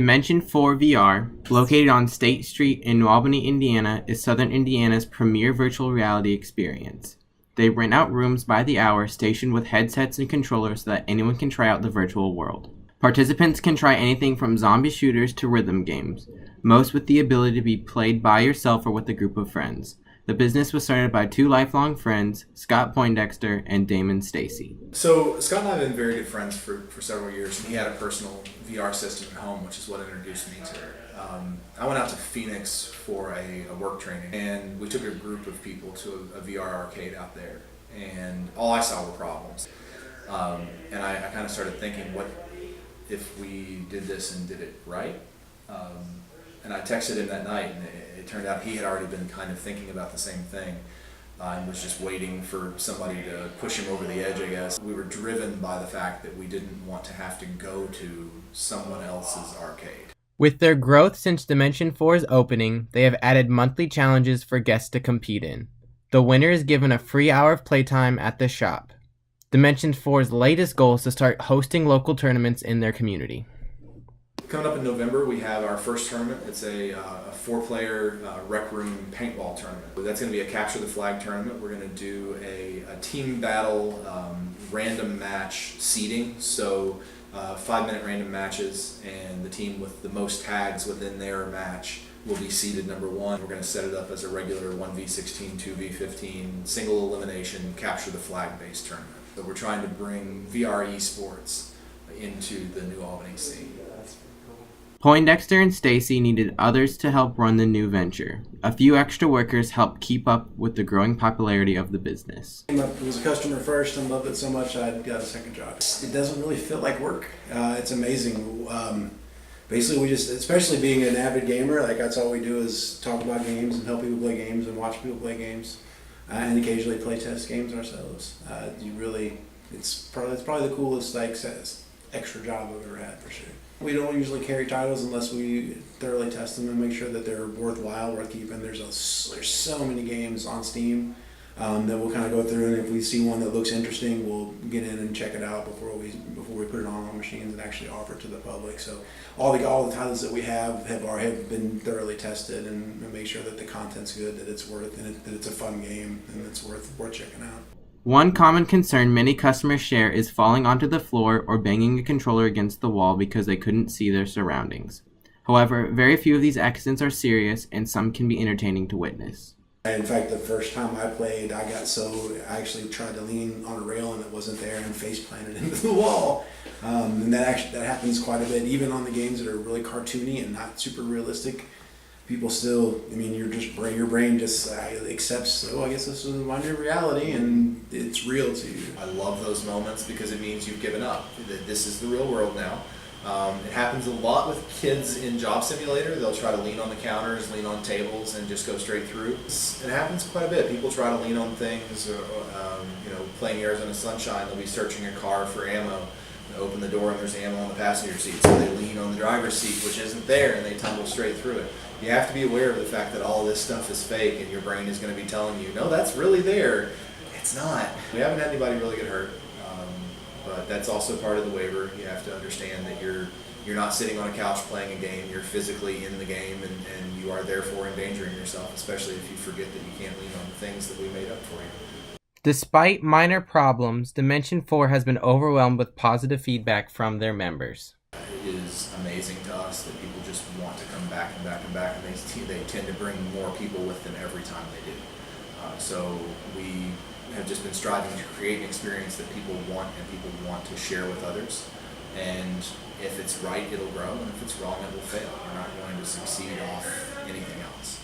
D4VR, located on State Street in New Albany, Indiana, is Southern Indiana's premier virtual reality experience. They rent out rooms by the hour stationed with headsets and controllers so that anyone can try out the virtual world. Participants can try anything from zombie shooters to rhythm games, most with the ability to be played by yourself or with a group of friends. The business was started by two lifelong friends, Scott Poindexter and Damon Stacy. So Scott and I have been very good friends for several years, and he had a personal VR system at home, which is what introduced me to it. I went out to Phoenix for a work training, and we took a group of people to a VR arcade out there, and all I saw were problems. And I kind of started thinking, what if we did this and did it right? And I texted him that night, and it turned out he had already been kind of thinking about the same thing and was just waiting for somebody to push him over the edge, I guess. We were driven by the fact that we didn't want to have to go to someone else's arcade. With their growth since Dimension 4's opening, they have added monthly challenges for guests to compete in. The winner is given a free hour of playtime at the shop. Dimension 4's latest goal is to start hosting local tournaments in their community. Coming up in November, we have our first tournament. It's a four-player rec room paintball tournament. That's going to be a capture the flag tournament. We're going to do a team battle random match seeding. So 5-minute random matches, and the team with the most tags within their match will be seeded number one. We're going to set it up as a regular 1v16, 2v15, single elimination, capture the flag based tournament. So we're trying to bring VR esports into the New Albany scene. Poindexter and Stacy needed others to help run the new venture. A few extra workers helped keep up with the growing popularity of the business. I was a customer first and loved it so much I got a second job. It doesn't really feel like work. It's amazing. Basically, we just, especially being an avid gamer, like that's all we do is talk about games and help people play games and watch people play games, and occasionally play test games ourselves. It's probably the coolest extra job I've ever had for sure. We don't usually carry titles unless we thoroughly test them and make sure that they're worthwhile, worth keeping. There's so many games on Steam that we'll kind of go through, and if we see one that looks interesting, we'll get in and check it out before we put it on our machines and actually offer it to the public. So all the titles that we have been thoroughly tested and make sure that the content's good, that it's worth, and that it's a fun game and it's worth checking out. One common concern many customers share is falling onto the floor or banging a controller against the wall because they couldn't see their surroundings. However, very few of these accidents are serious, and some can be entertaining to witness. In fact, the first time I played, I actually tried to lean on a rail and it wasn't there and face planted into the wall. And that happens quite a bit, even on the games that are really cartoony and not super realistic. People still, your brain just accepts, I guess this is my new reality, and it's real to you. I love those moments because it means you've given up. This is the real world now. It happens a lot with kids in Job Simulator. They'll try to lean on the counters, lean on tables, and just go straight through. It happens quite a bit. People try to lean on things, or, playing Arizona Sunshine, they'll be searching a car for ammo. They open the door and there's ammo on the passenger seat, so they lean on the driver's seat, which isn't there, and they tumble straight through it. You have to be aware of the fact that all this stuff is fake, and your brain is going to be telling you, no, that's really there. It's not. We haven't had anybody really get hurt, but that's also part of the waiver. You have to understand that you're not sitting on a couch playing a game. You're physically in the game, and you are therefore endangering yourself, especially if you forget that you can't lean on the things that we made up for you. Despite minor problems, Dimension 4 has been overwhelmed with positive feedback from their members. It is amazing to us that people just want to come back and back and back, and they tend to bring more people with them every time they do. So we have just been striving to create an experience that people want and people want to share with others. And if it's right, it'll grow, and if it's wrong, it will fail. We're not going to succeed off anything else.